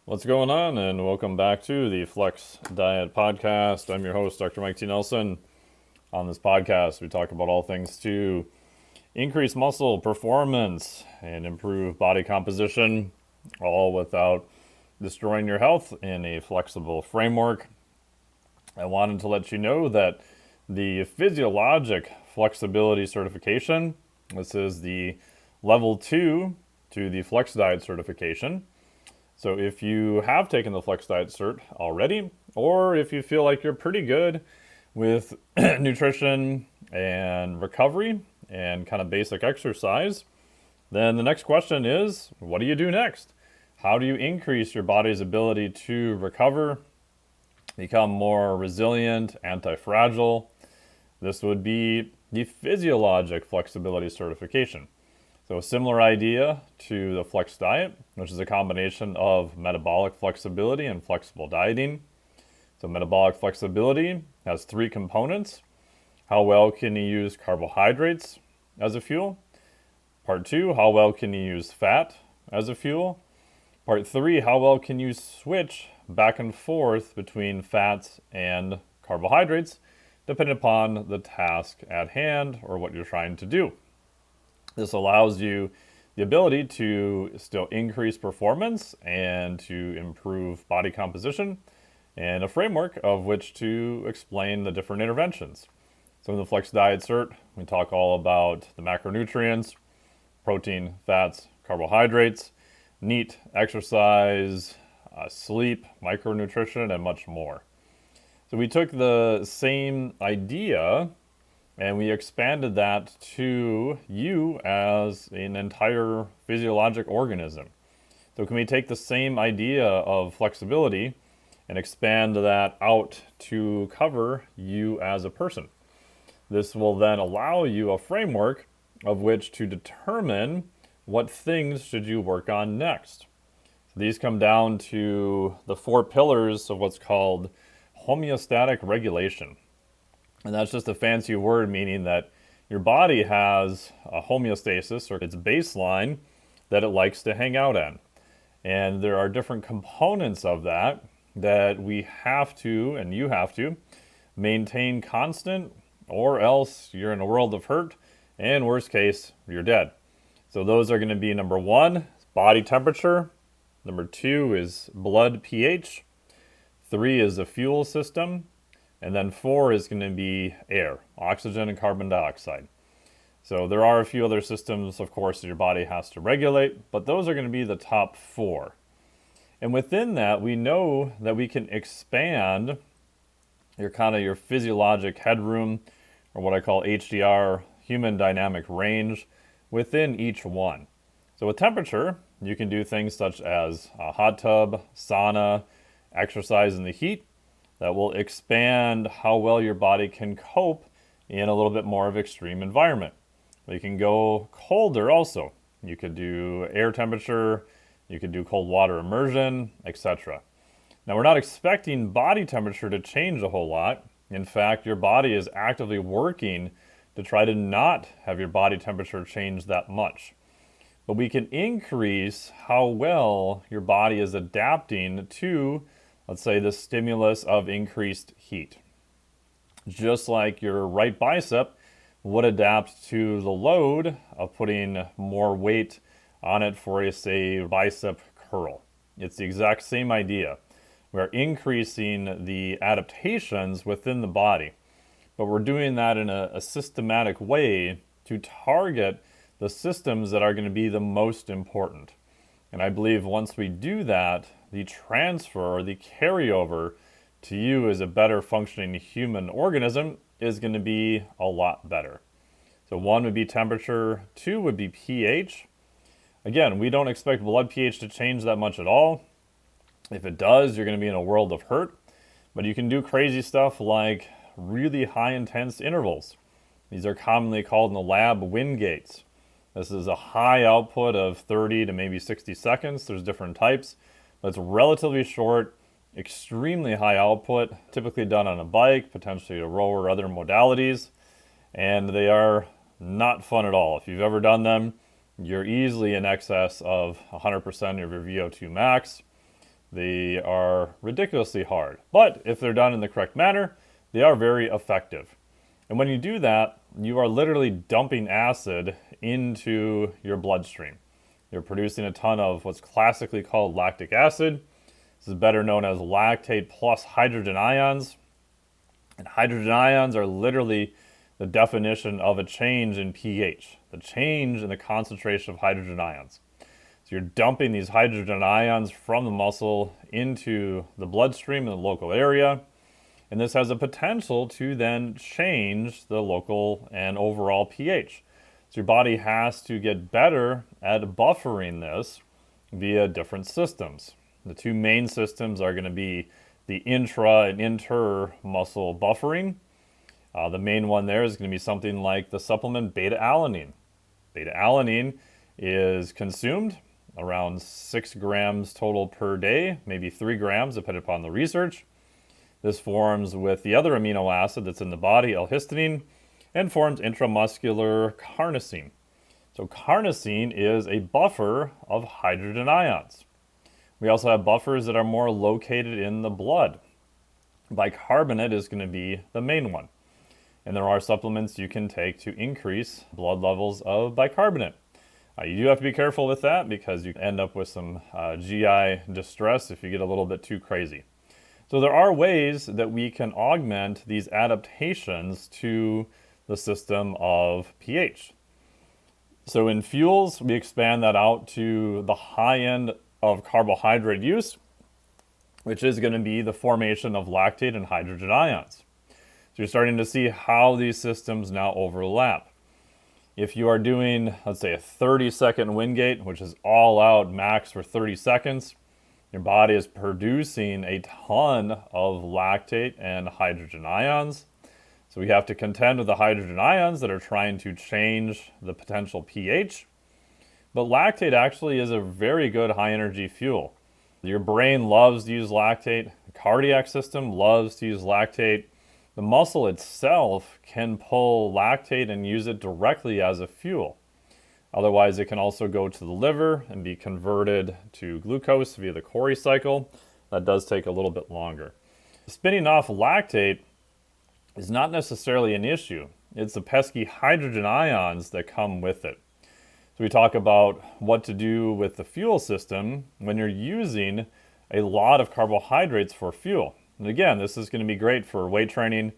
What's going on, and welcome back to the Flex Diet Podcast. I'm your host, Dr. Mike T. Nelson. On this podcast, we talk about all things to increase muscle performance and improve body composition, all without destroying your health in a flexible framework. I wanted to let you know that the Physiologic Flexibility Certification, this is the level 2 to the Flex Diet Certification. So if you have taken the Flex Diet Cert already, or if you feel like you're pretty good with nutrition and recovery and kind of basic exercise, then the next question is, what do you do next? How do you increase your body's ability to recover, become more resilient, anti-fragile? This would be the Physiologic Flexibility Certification. So a similar idea to the Flex Diet, which is a combination of metabolic flexibility and flexible dieting. So metabolic flexibility has 3 components. How well can you use carbohydrates as a fuel? Part 2, how well can you use fat as a fuel? Part 3, how well can you switch back and forth between fats and carbohydrates, depending upon the task at hand or what you're trying to do. This allows you the ability to still increase performance and to improve body composition, and a framework of which to explain the different interventions. So in the Flex Diet Cert, we talk all about the macronutrients, protein, fats, carbohydrates, NEAT, exercise, sleep, micronutrition, and much more. So we took the same idea and we expanded that to you as an entire physiologic organism. So can we take the same idea of flexibility and expand that out to cover you as a person? This will then allow you a framework of which to determine what things should you work on next. So these come down to the 4 pillars of what's called homeostatic regulation. And that's just a fancy word meaning that your body has a homeostasis, or its baseline, that it likes to hang out in. And there are different components of that we have to, and you have to, maintain constant, or else you're in a world of hurt, and worst case, you're dead. So those are going to be number 1, body temperature. Number 2 is blood pH. 3 is the fuel system. And then 4 is going to be air, oxygen and carbon dioxide. So there are a few other systems, of course, that your body has to regulate, but those are going to be the top 4. And within that, we know that we can expand your physiologic headroom, or what I call HDR, human dynamic range, within each one. So with temperature, you can do things such as a hot tub, sauna, exercise in the heat. That will expand how well your body can cope in a little bit more of extreme environment. You can go colder also. You could do air temperature, you could do cold water immersion, etc. Now we're not expecting body temperature to change a whole lot. In fact, your body is actively working to try to not have your body temperature change that much. But we can increase how well your body is adapting to, let's say, the stimulus of increased heat. Just like your right bicep would adapt to the load of putting more weight on it for a, say, bicep curl. It's the exact same idea. We're increasing the adaptations within the body, but we're doing that in a systematic way to target the systems that are going to be the most important. And I believe once we do that, the transfer or the carryover to you as a better functioning human organism is going to be a lot better. So 1 would be temperature, 2 would be pH. Again, we don't expect blood pH to change that much at all. If it does, you're going to be in a world of hurt. But you can do crazy stuff like really high intense intervals. These are commonly called in the lab wind gates. This is a high output of 30 to maybe 60 seconds. There's different types, but it's relatively short, extremely high output, typically done on a bike, potentially a rower or other modalities, and they are not fun at all. If you've ever done them, you're easily in excess of 100% of your VO2 max. They are ridiculously hard, but if they're done in the correct manner, they are very effective. And when you do that, you are literally dumping acid into your bloodstream. You're producing a ton of what's classically called lactic acid. This is better known as lactate plus hydrogen ions. And hydrogen ions are literally the definition of a change in pH, the change in the concentration of hydrogen ions. So you're dumping these hydrogen ions from the muscle into the bloodstream in the local area. And this has a potential to then change the local and overall pH. So your body has to get better at buffering this via different systems. The two main systems are going to be the intra and inter-muscle buffering. The main one there is going to be something like the supplement beta-alanine. Beta-alanine is consumed around 6 grams total per day, maybe 3 grams depending upon the research. This forms with the other amino acid that's in the body, L-histidine, and forms intramuscular carnosine. So carnosine is a buffer of hydrogen ions. We also have buffers that are more located in the blood. Bicarbonate is going to be the main one. And there are supplements you can take to increase blood levels of bicarbonate. You do have to be careful with that because you can end up with some GI distress if you get a little bit too crazy. So there are ways that we can augment these adaptations to the system of pH. So in fuels, we expand that out to the high end of carbohydrate use, which is going to be the formation of lactate and hydrogen ions. So you're starting to see how these systems now overlap. If you are doing, let's say, a 30-second wind gate, which is all out max for 30 seconds, your body is producing a ton of lactate and hydrogen ions. So we have to contend with the hydrogen ions that are trying to change the potential pH. But lactate actually is a very good high-energy fuel. Your brain loves to use lactate. The cardiac system loves to use lactate. The muscle itself can pull lactate and use it directly as a fuel. Otherwise, it can also go to the liver and be converted to glucose via the Cori cycle. That does take a little bit longer. Spinning off lactate is not necessarily an issue. It's the pesky hydrogen ions that come with it. So we talk about what to do with the fuel system when you're using a lot of carbohydrates for fuel. And again, this is going to be great for weight training,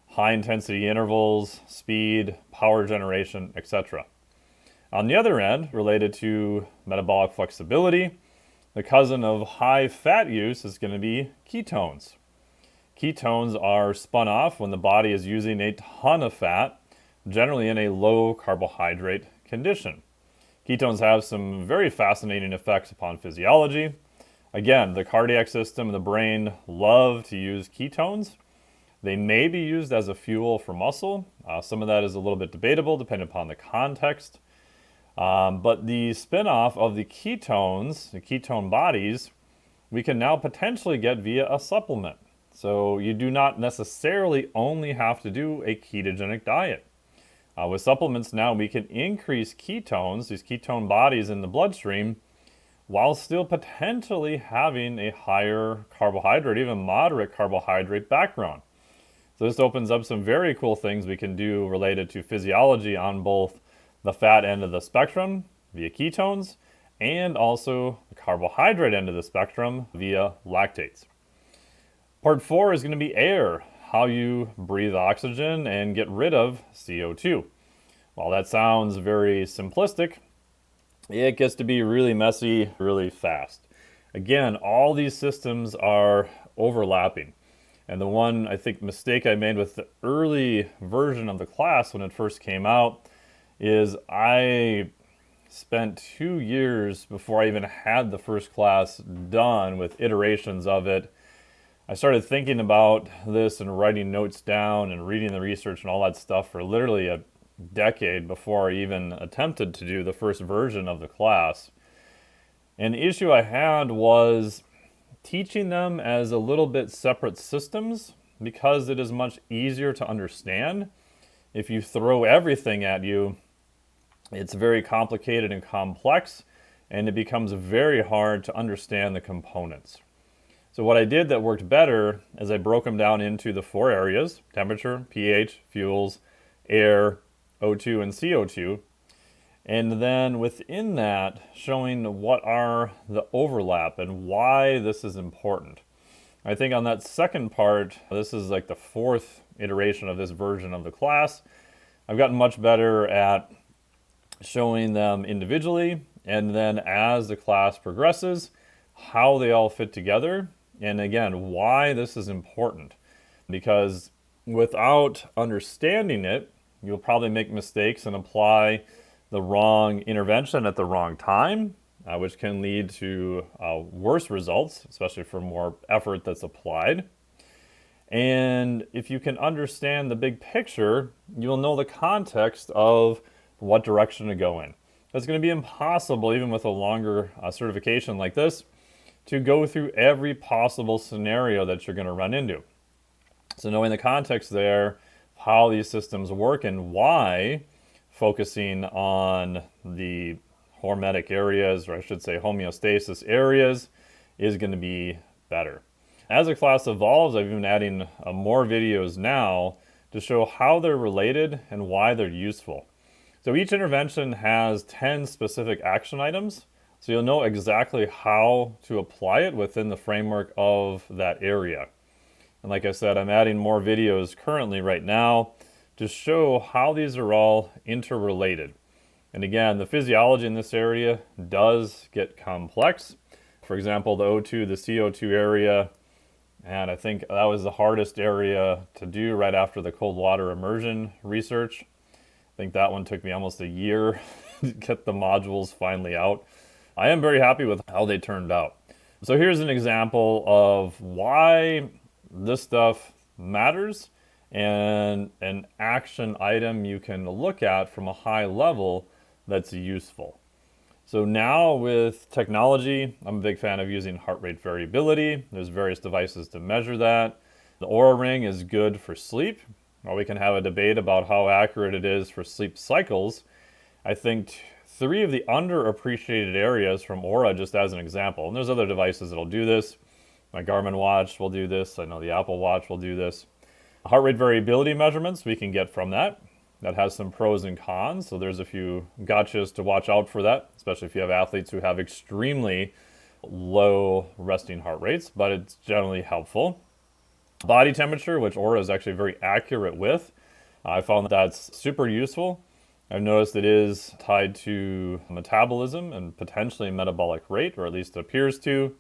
high intensity intervals, speed, power generation, etc. On the other end, related to metabolic flexibility, the cousin of high fat use is going to be ketones. Ketones are spun off when the body is using a ton of fat, generally in a low carbohydrate condition. Ketones have some very fascinating effects upon physiology. Again, the cardiac system and the brain love to use ketones. They may be used as a fuel for muscle. Some of that is a little bit debatable depending upon the context. But the spin-off of the ketones, the ketone bodies, we can now potentially get via a supplement. So you do not necessarily only have to do a ketogenic diet. With supplements now, we can increase ketones, these ketone bodies in the bloodstream, while still potentially having a higher carbohydrate, even moderate carbohydrate background. So this opens up some very cool things we can do related to physiology on both the fat end of the spectrum via ketones and also the carbohydrate end of the spectrum via lactates. Part 4 is going to be air, how you breathe oxygen and get rid of CO2. While that sounds very simplistic, it gets to be really messy really fast. Again, all these systems are overlapping. And the one, I think, mistake I made with the early version of the class when it first came out is I spent 2 years before I even had the first class done with iterations of it. I started thinking about this and writing notes down and reading the research and all that stuff for literally a decade before I even attempted to do the first version of the class. And the issue I had was teaching them as a little bit separate systems because it is much easier to understand. If you throw everything at you, it's very complicated and complex, and it becomes very hard to understand the components. So what I did that worked better is I broke them down into the 4 areas: temperature, pH, fuels, air, O2, and CO2. And then within that, showing what are the overlap and why this is important. I think on that second part, this is like the 4th iteration of this version of the class. I've gotten much better at showing them individually, and then as the class progresses, how they all fit together. And again, why this is important. Because without understanding it, you'll probably make mistakes and apply the wrong intervention at the wrong time, which can lead to worse results, especially for more effort that's applied. And if you can understand the big picture, you'll know the context of what direction to go in. It's going to be impossible, even with a longer certification like this, to go through every possible scenario that you're going to run into. So knowing the context there, how these systems work and why focusing on the hormetic areas, or I should say homeostasis areas, is going to be better. As the class evolves, I've been adding more videos now to show how they're related and why they're useful. So each intervention has 10 specific action items, so you'll know exactly how to apply it within the framework of that area. And like I said, I'm adding more videos currently right now to show how these are all interrelated. And again, the physiology in this area does get complex. For example, the O2, the CO2 area, and I think that was the hardest area to do right after the cold water immersion research. I think that one took me almost a year to get the modules finally out. I am very happy with how they turned out. So here's an example of why this stuff matters and an action item you can look at from a high level that's useful. So now with technology, I'm a big fan of using heart rate variability. There's various devices to measure that. The Oura Ring is good for sleep. Or we can have a debate about how accurate it is for sleep cycles. I think 3 of the underappreciated areas from Oura, just as an example, and there's other devices that'll do this. My Garmin watch will do this. I know the Apple Watch will do this. Heart rate variability measurements we can get from that. That has some pros and cons, so there's a few gotchas to watch out for that, especially if you have athletes who have extremely low resting heart rates, but it's generally helpful. Body temperature, which Oura is actually very accurate with. I found that that's super useful. I've noticed it is tied to metabolism and potentially metabolic rate, or at least it appears to,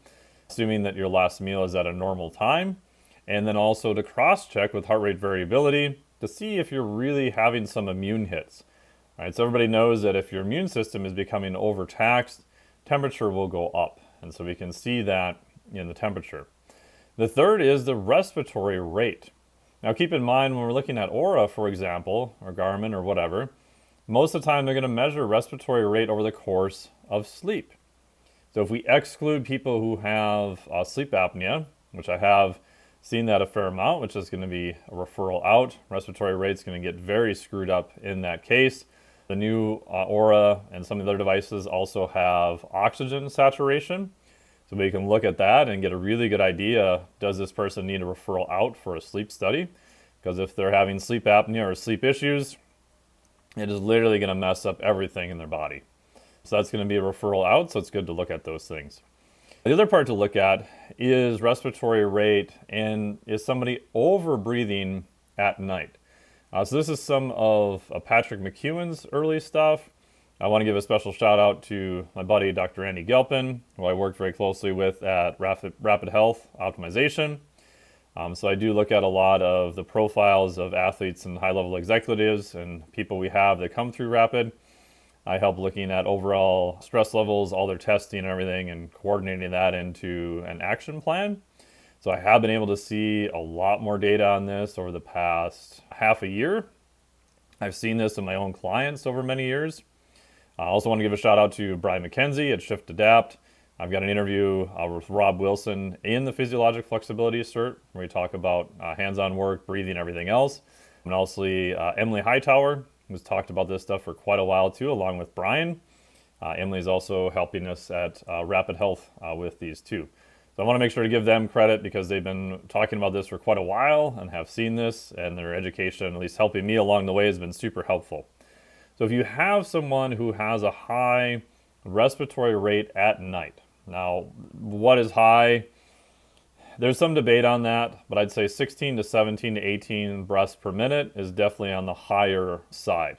assuming that your last meal is at a normal time. And then also to cross-check with heart rate variability to see if you're really having some immune hits. All right, so everybody knows that if your immune system is becoming overtaxed, temperature will go up. And so we can see that in the temperature. The third is the respiratory rate. Now keep in mind when we're looking at Oura, for example, or Garmin or whatever, most of the time they're going to measure respiratory rate over the course of sleep. So if we exclude people who have sleep apnea, which I have seen that a fair amount, which is going to be a referral out, respiratory rate's going to get very screwed up in that case. The new Oura and some of the other devices also have oxygen saturation. So we can look at that and get a really good idea, does this person need a referral out for a sleep study? Because if they're having sleep apnea or sleep issues, it is literally going to mess up everything in their body. So that's going to be a referral out, so it's good to look at those things. The other part to look at is respiratory rate, and is somebody over breathing at night? So this is some of Patrick McEwen's early stuff. I want to give a special shout out to my buddy Dr. Andy Gelpin, who I worked very closely with at Rapid Health Optimization. So I do look at a lot of the profiles of athletes and high-level executives and people we have that come through Rapid. I help looking at overall stress levels, all their testing and everything, and coordinating that into an action plan. So I have been able to see a lot more data on this over the past half a year. I've seen this in my own clients over many years. I also want to give a shout out to Brian McKenzie at Shift Adapt. I've got an interview with Rob Wilson in the Physiologic Flexibility Cert, where we talk about hands-on work, breathing, everything else. And also Emily Hightower, who's talked about this stuff for quite a while too, along with Brian. Emily's also helping us at Rapid Health with these too. So I want to make sure to give them credit because they've been talking about this for quite a while and have seen this, and their education, at least helping me along the way, has been super helpful. So if you have someone who has a high respiratory rate at night, now what is high? There's some debate on that, but I'd say 16 to 17 to 18 breaths per minute is definitely on the higher side.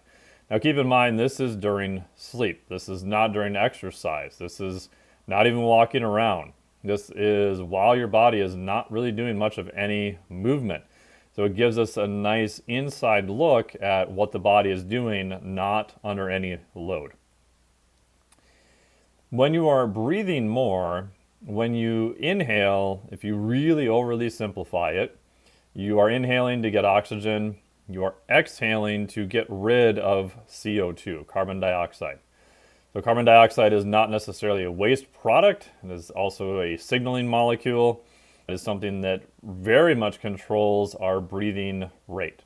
Now keep in mind, this is during sleep. This is not during exercise. This is not even walking around. This is while your body is not really doing much of any movement. So it gives us a nice inside look at what the body is doing, not under any load. When you are breathing more, when you inhale, if you really overly simplify it, you are inhaling to get oxygen, you are exhaling to get rid of CO2, carbon dioxide. So carbon dioxide is not necessarily a waste product. It is also a signaling molecule. It is something that very much controls our breathing rate.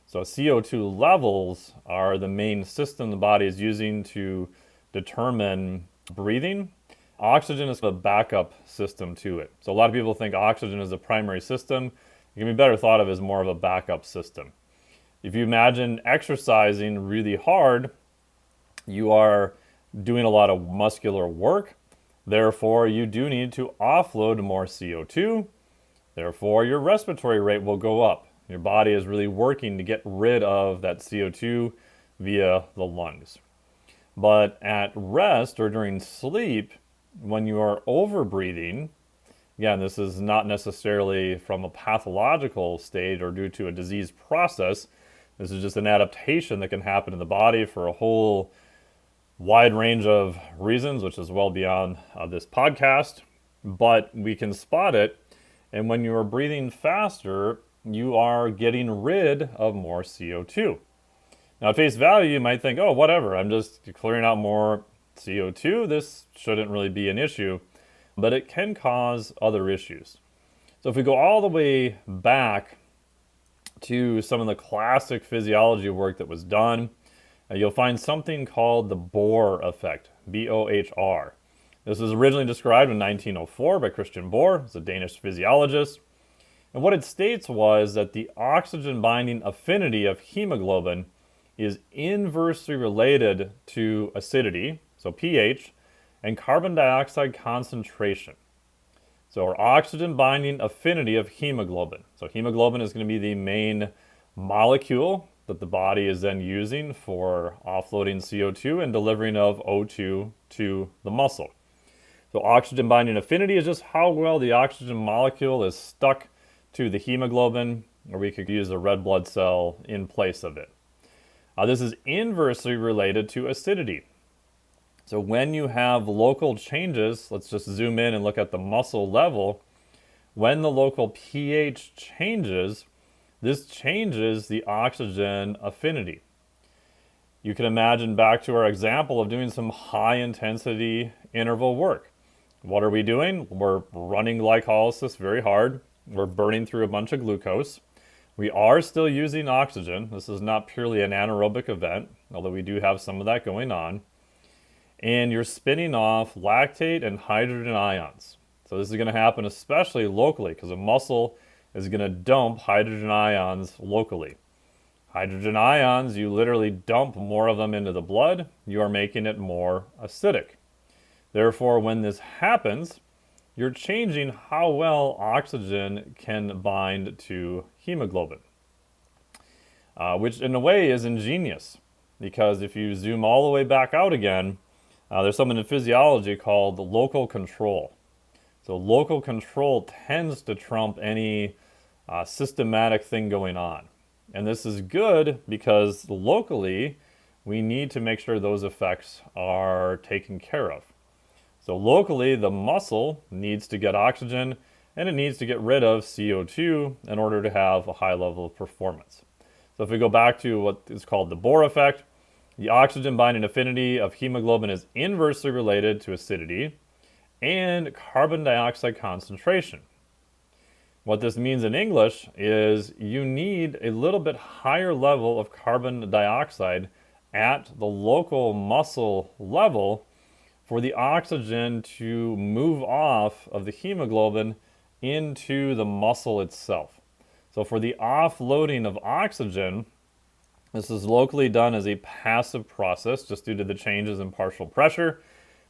So CO2 levels are the main system the body is using to determine breathing. Oxygen is a backup system to it. So a lot of people think oxygen is the primary system. It can be better thought of as more of a backup system. If you imagine exercising really hard, you are doing a lot of muscular work. Therefore, you do need to offload more CO2. Therefore, your respiratory rate will go up. Your body is really working to get rid of that CO2 via the lungs. But at rest or during sleep, when you are overbreathing, again, this is not necessarily from a pathological state or due to a disease process. This is just an adaptation that can happen in the body for a whole wide range of reasons, which is well beyond this podcast, but we can spot it. And when you are breathing faster, you are getting rid of more CO2. Now, at face value, you might think, oh, whatever, I'm just clearing out more CO2. This shouldn't really be an issue, but it can cause other issues. So if we go all the way back to some of the classic physiology work that was done, you'll find something called the Bohr effect, B-O-H-R. This was originally described in 1904 by Christian Bohr, who's a Danish physiologist. And what it states was that the oxygen binding affinity of hemoglobin is inversely related to acidity, so pH, and carbon dioxide concentration. So our oxygen binding affinity of hemoglobin. So hemoglobin is going to be the main molecule that the body is then using for offloading CO2 and delivering of O2 to the muscle. So oxygen binding affinity is just how well the oxygen molecule is stuck to the hemoglobin, or we could use a red blood cell in place of it. This is inversely related to acidity. So when you have local changes, let's just zoom in and look at the muscle level. When the local pH changes, this changes the oxygen affinity. You can imagine back to our example of doing some high intensity interval work. What are we doing? We're running glycolysis very hard. We're burning through a bunch of glucose. We are still using oxygen. This is not purely an anaerobic event, although we do have some of that going on. And you're spinning off lactate and hydrogen ions. So this is going to happen especially locally because a muscle is going to dump hydrogen ions locally. Hydrogen ions, you literally dump more of them into the blood, you are making it more acidic. Therefore, when this happens, you're changing how well oxygen can bind to hemoglobin, which in a way is ingenious, because if you zoom all the way back out again, there's something in physiology called local control. So local control tends to trump any systematic thing going on. And this is good because locally, we need to make sure those effects are taken care of. So locally, the muscle needs to get oxygen and it needs to get rid of CO2 in order to have a high level of performance. So if we go back to what is called the Bohr effect, the oxygen binding affinity of hemoglobin is inversely related to acidity and carbon dioxide concentration. What this means in English is you need a little bit higher level of carbon dioxide at the local muscle level for the oxygen to move off of the hemoglobin into the muscle itself. So for the offloading of oxygen, this is locally done as a passive process just due to the changes in partial pressure,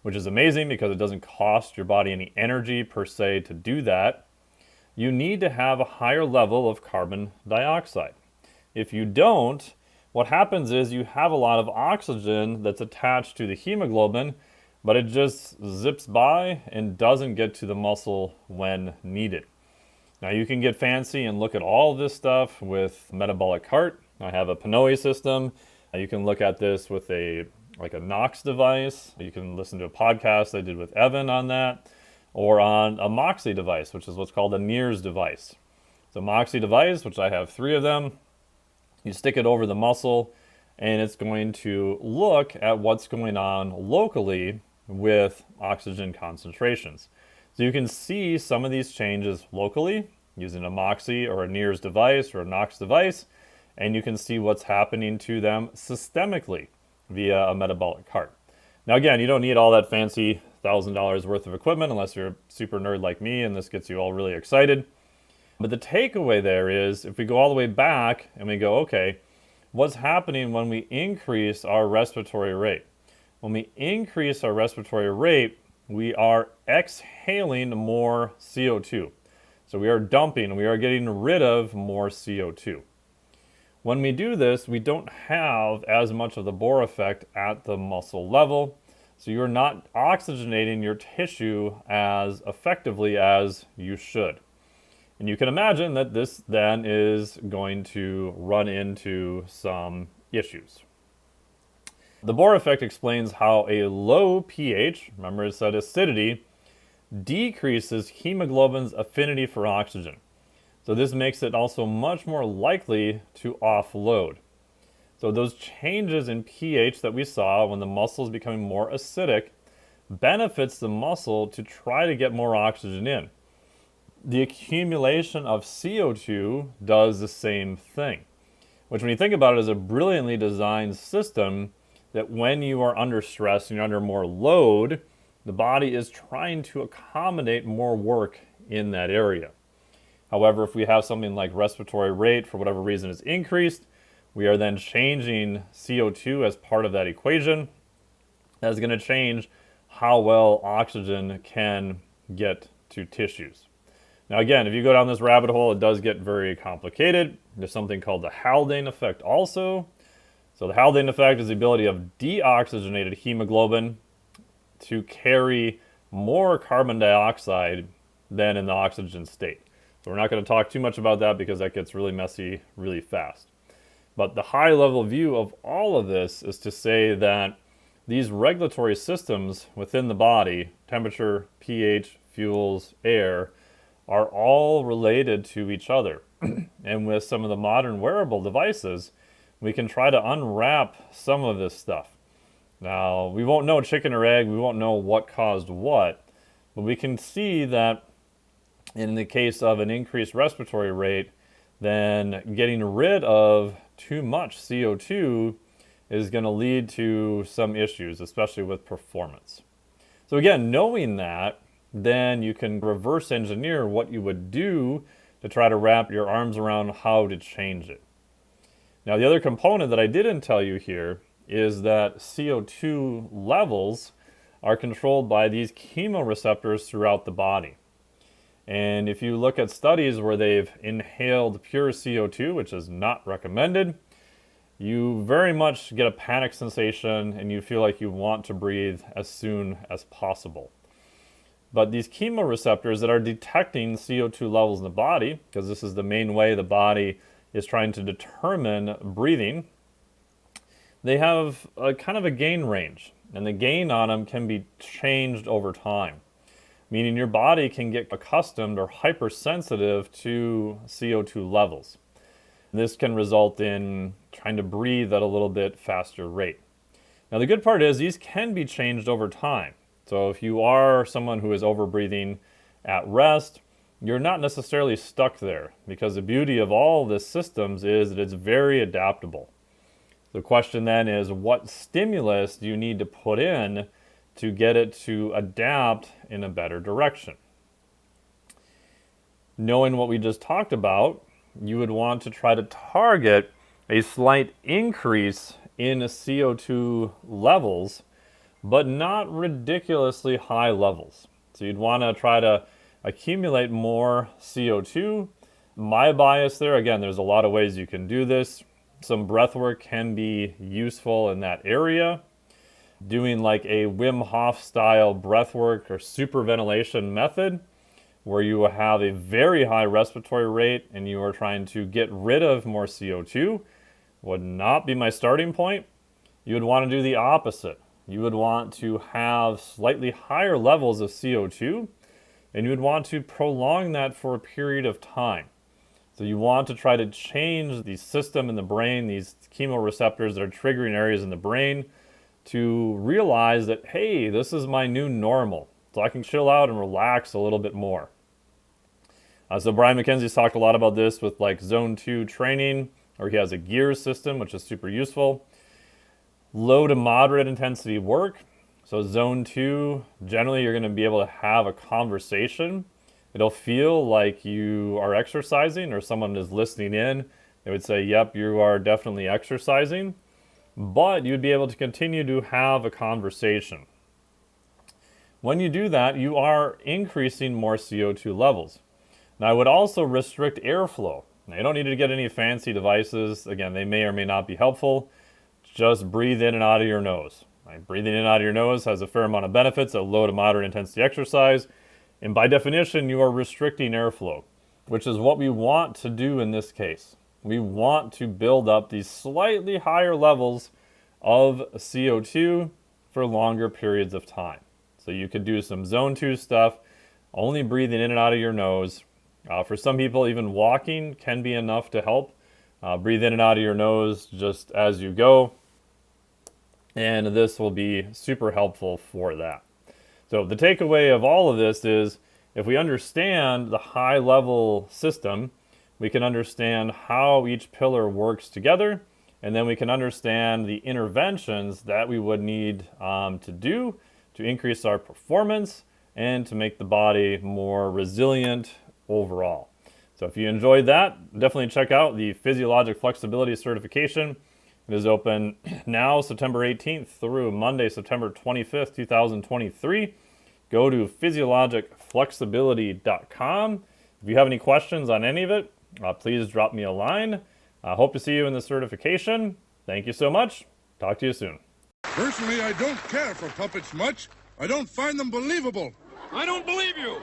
which is amazing because it doesn't cost your body any energy per se to do that. You need to have a higher level of carbon dioxide. If you don't, what happens is you have a lot of oxygen that's attached to the hemoglobin, but it just zips by and doesn't get to the muscle when needed. Now you can get fancy and look at all this stuff with metabolic cart. I have a Pinoy system. You can look at this with a Knox device. You can listen to a podcast I did with Evan on that, or on a Moxie device, which is what's called a NIRS device. So Moxie device, which I have 3 of them, you stick it over the muscle and it's going to look at what's going on locally with oxygen concentrations. So you can see some of these changes locally using a Moxie or a NIRS device or a Knox device, and you can see what's happening to them systemically via a metabolic cart. Now again, you don't need all that fancy $1,000 worth of equipment unless you're a super nerd like me and this gets you all really excited. But the takeaway there is, if we go all the way back and we go, okay, what's happening when we increase our respiratory rate? When we increase our respiratory rate, we are exhaling more CO2. So we are dumping, we are getting rid of more CO2. When we do this, we don't have as much of the Bohr effect at the muscle level. So you're not oxygenating your tissue as effectively as you should. And you can imagine that this then is going to run into some issues. The Bohr effect explains how a low pH, remember it said acidity, decreases hemoglobin's affinity for oxygen. So this makes it also much more likely to offload. So those changes in pH that we saw when the muscle is becoming more acidic benefits the muscle to try to get more oxygen in. The accumulation of CO2 does the same thing, which when you think about it is a brilliantly designed system that when you are under stress and you're under more load, the body is trying to accommodate more work in that area. However, if we have something like respiratory rate for whatever reason is increased, we are then changing CO2 as part of that equation. That's going to change how well oxygen can get to tissues. Now again, if you go down this rabbit hole, it does get very complicated. There's something called the Haldane effect also. So the Haldane effect is the ability of deoxygenated hemoglobin to carry more carbon dioxide than in the oxygen state. So we're not going to talk too much about that because that gets really messy really fast. But the high level view of all of this is to say that these regulatory systems within the body, temperature, pH, fuels, air, are all related to each other. And with some of the modern wearable devices, we can try to unwrap some of this stuff. Now, we won't know chicken or egg, we won't know what caused what, but we can see that in the case of an increased respiratory rate, then getting rid of too much CO2 is going to lead to some issues, especially with performance. So again, knowing that, then you can reverse engineer what you would do to try to wrap your arms around how to change it. Now, the other component that I didn't tell you here is that CO2 levels are controlled by these chemoreceptors throughout the body. And if you look at studies where they've inhaled pure CO2, which is not recommended, you very much get a panic sensation and you feel like you want to breathe as soon as possible. But these chemoreceptors that are detecting CO2 levels in the body, because this is the main way the body is trying to determine breathing, they have a kind of a gain range, and the gain on them can be changed over time, meaning your body can get accustomed or hypersensitive to CO2 levels. This can result in trying to breathe at a little bit faster rate. Now the good part is these can be changed over time. So if you are someone who is overbreathing at rest, you're not necessarily stuck there, because the beauty of all this systems is that it's very adaptable. The question then is, what stimulus do you need to put in to get it to adapt in a better direction. Knowing what we just talked about, you would want to try to target a slight increase in CO2 levels, but not ridiculously high levels. So you'd want to try to accumulate more CO2. My bias there, again, there's a lot of ways you can do this. Some breath work can be useful in that area. Doing like a Wim Hof style breath work or superventilation method, where you have a very high respiratory rate and you are trying to get rid of more CO2, would not be my starting point. You would want to do the opposite. You would want to have slightly higher levels of CO2, and you would want to prolong that for a period of time. So you want to try to change the system in the brain, these chemoreceptors that are triggering areas in the brain, to realize that, hey, this is my new normal. So I can chill out and relax a little bit more. So Brian McKenzie's talked a lot about this with like zone 2 training, or he has a gears system, which is super useful. Low to moderate intensity work. So zone 2, generally you're going to be able to have a conversation. It'll feel like you are exercising or someone is listening in. They would say, yep, you are definitely exercising. But you'd be able to continue to have a conversation. When you do that, you are increasing more CO2 levels. Now, I would also restrict airflow. Now, you don't need to get any fancy devices. Again, they may or may not be helpful. Just breathe in and out of your nose. Right? Breathing in and out of your nose has a fair amount of benefits at low to moderate intensity exercise. And by definition, you are restricting airflow, which is what we want to do in this case. We want to build up these slightly higher levels of CO2 for longer periods of time. So you could do some zone 2 stuff, only breathing in and out of your nose. For some people, even walking can be enough to help. Breathe in and out of your nose just as you go. And this will be super helpful for that. So the takeaway of all of this is, if we understand the high level system, we can understand how each pillar works together, and then we can understand the interventions that we would need to do to increase our performance and to make the body more resilient overall. So if you enjoyed that, definitely check out the Physiologic Flexibility Certification. It is open now, September 18th through Monday, September 25th, 2023. Go to physiologicflexibility.com. If you have any questions on any of it, please drop me a line. I hope to see you in the certification. Thank you so much. Talk to you soon. Personally, I don't care for puppets much. I don't find them believable. I don't believe you.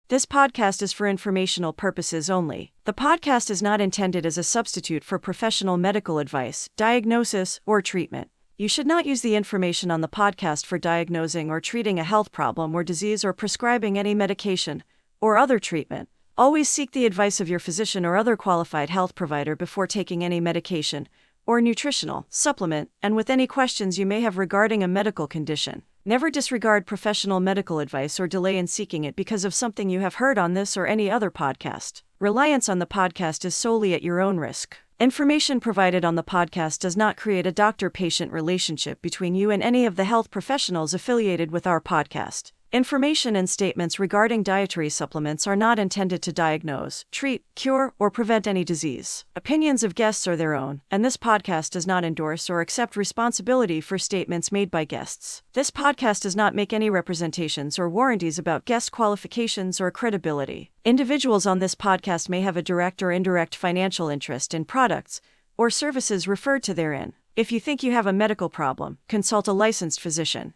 This podcast is for informational purposes only. The podcast is not intended as a substitute for professional medical advice, diagnosis, or treatment. You should not use the information on the podcast for diagnosing or treating a health problem or disease or prescribing any medication or other treatment. Always seek the advice of your physician or other qualified health provider before taking any medication or nutritional supplement, and with any questions you may have regarding a medical condition. Never disregard professional medical advice or delay in seeking it because of something you have heard on this or any other podcast. Reliance on the podcast is solely at your own risk. Information provided on the podcast does not create a doctor-patient relationship between you and any of the health professionals affiliated with our podcast. Information and statements regarding dietary supplements are not intended to diagnose, treat, cure, or prevent any disease. Opinions of guests are their own, and this podcast does not endorse or accept responsibility for statements made by guests. This podcast does not make any representations or warranties about guest qualifications or credibility. Individuals on this podcast may have a direct or indirect financial interest in products or services referred to therein. If you think you have a medical problem, consult a licensed physician